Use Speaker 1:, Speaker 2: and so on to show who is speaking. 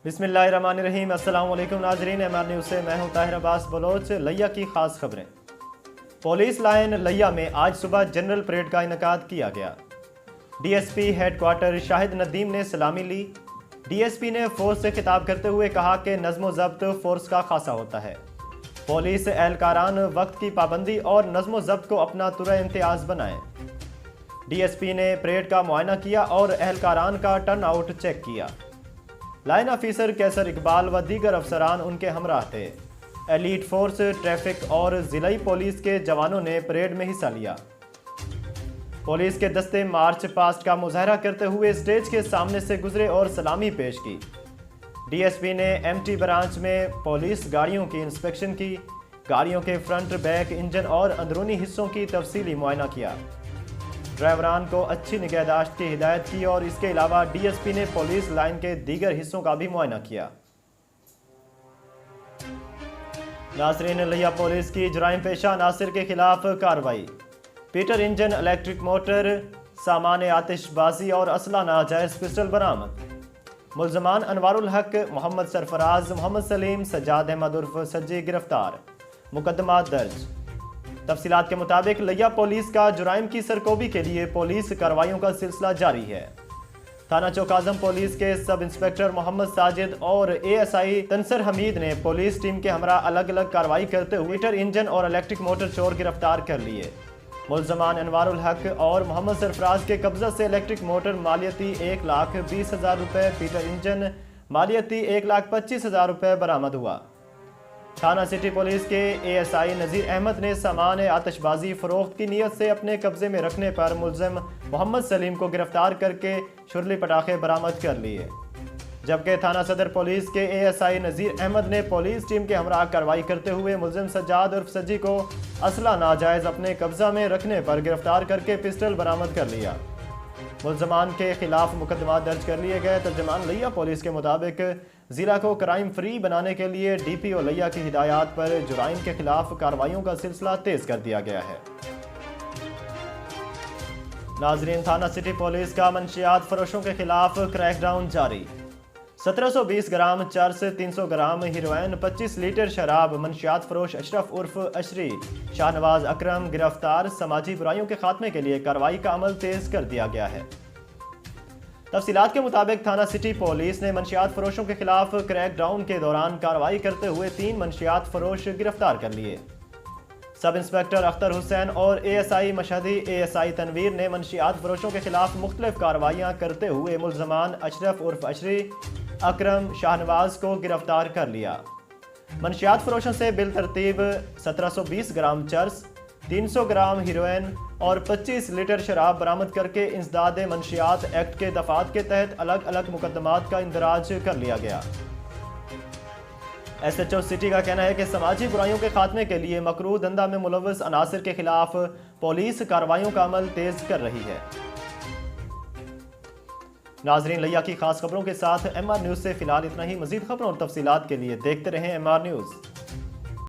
Speaker 1: बिस्मिल्लाहिर्रहमानिर्रहीम। अस्सलाम वालेकुम नाजरीन, एमआर न्यूज़ से मैं हूं ताहिर अब्बास बलोच। लैया की खास खबरें। पुलिस लाइन लैया में आज सुबह जनरल परेड का इनेकाद किया गया। डीएसपी हेडक्वार्टर शाहिद नदीम ने सलामी ली। डीएसपी ने फोर्स से खिताब करते हुए कहा कि नज़्म ज़ब्त फोर्स का खासा होता है। पुलिस एहलकारान वक्त की पाबंदी और नज़्म ज़ब्त को अपना तुरा इम्तियाज़ बनाएं। डीएसपी ने परेड का मुआयना किया और एहलकारान का टर्न आउट चेक किया। लाइन ऑफिसर कैसर इकबाल व दीगर अफसरान उनके हमराह थे। एलीट फोर्स, ट्रैफिक और ज़िलाई पुलिस के जवानों ने परेड में हिस्सा लिया। पुलिस के दस्ते मार्च पास्ट का मुजाहरा करते हुए स्टेज के सामने से गुजरे और सलामी पेश की। डीएसपी ने एमटी ब्रांच में पुलिस गाड़ियों की इंस्पेक्शन की। गाड़ियों के फ्रंट, बैक, इंजन और अंदरूनी हिस्सों की तफसीली मुआयना किया। ड्राइवरान को अच्छी निगहदाश्त की हिदायत की और इसके अलावा डीएसपी ने पुलिस लाइन के दीगर हिस्सों का भी मुआयना किया। नाजरीन, लैया पुलिस की जुराइम पेशा नासिर के खिलाफ कार्रवाई। पीटर इंजन, इलेक्ट्रिक मोटर, सामान आतिशबाजी और असला नाजायज पिस्टल बरामद। मुल्जमान अनवारुल हक, मोहम्मद सरफराज, मोहम्मद सलीम, सज्जाद अहमद उर्फ सज्जी गिरफ्तार। मुकदमा दर्ज। तफसीलात के मुताबिक लैया पुलिस का जुराइम की सरकोबी के लिए पुलिस कार्रवाइयों का सिलसिला जारी है। थाना चौकाज़म पुलिस के सब इंस्पेक्टर मोहम्मद साजिद और एएसआई तनसर हमीद ने पुलिस टीम के हमरा अलग अलग कार्रवाई करते हुए पीटर इंजन और इलेक्ट्रिक मोटर चोर गिरफ्तार कर लिए। मुल्जमान अनवारुल हक और मोहम्मद सरफराज के कब्जा से इलेक्ट्रिक मोटर मालियती 1,20,000 रुपये, पीटर इंजन मालियती 1,25,000 रुपये बरामद हुआ। थाना सिटी पुलिस के एएसआई नज़ीर अहमद ने सामान आतिशबाजी फरोख्त की नीयत से अपने कब्जे में रखने पर मुल्ज़िम मोहम्मद सलीम को गिरफ्तार करके शुरली पटाखे बरामद कर लिए। जबकि थाना सदर पुलिस के एएसआई नज़ीर अहमद ने पुलिस टीम के हमरा कार्रवाई करते हुए मुल्ज़िम सज्जाद उर्फ सज्जी को असला नाजायज़ अपने कब्जा में रखने पर गिरफ्तार करके पिस्टल बरामद कर लिया। मुल्जमान के खिलाफ मुकदमा दर्ज कर लिए गए। तर्जमान लैया पुलिस के मुताबिक ज़िला को क्राइम फ्री बनाने के लिए डीपीओ लैया की हिदायत पर जुराइम के खिलाफ कार्रवाइयों का सिलसिला तेज कर दिया गया है। नाजरीन, थाना सिटी पुलिस का मंशियात फरोशों के खिलाफ क्रैकडाउन जारी। 1720 ग्राम चरस, 300 ग्राम हीरोइन, 25 लीटर शराब। मंशियात फरोश अशरफ उर्फ अशरी, शाहनवाज अकरम गिरफ्तार। समाजी बुराइयों के खात्मे के लिए कार्रवाई का अमल तेज कर दिया गया है। तफसीलात के मुताबिक थाना सिटी पुलिस ने मंशियात फरोशों के खिलाफ क्रैकडाउन के दौरान कार्रवाई करते हुए 3 मंशियात फरोश गिरफ्तार कर लिए। सब इंस्पेक्टर अख्तर हुसैन और एएसआई मशहदी एएसआई तनवीर ने मंशियात फरोशों के खिलाफ मुख्तलिफ कार्रवाइयाँ करते हुए मुल्जमान अशरफ उर्फ अशरी, अकरम, शाहनवाज को गिरफ्तार कर लिया। मंशियात फरोशों से बिल तरतीब 1720 ग्राम चरस, 300 ग्राम हीरोइन और 25 लीटर शराब बरामद करके इंसदाद मंशियात एक्ट के दफात के तहत अलग अलग मुकदमात का इंदराज कर लिया गया। एसएचओ सिटी का कहना है कि समाजी बुराइयों के खात्मे के लिए मकरूह धंधा में मुलव्वस अनासिर के खिलाफ पुलिस कार्रवाइयों का अमल तेज कर रही है। नाजरीन, लैया की खास खबरों के साथ एमआर न्यूज़ से फिलहाल इतना ही। मजीद खबरों और तफसीलात के लिए देखते रहें एमआर न्यूज़।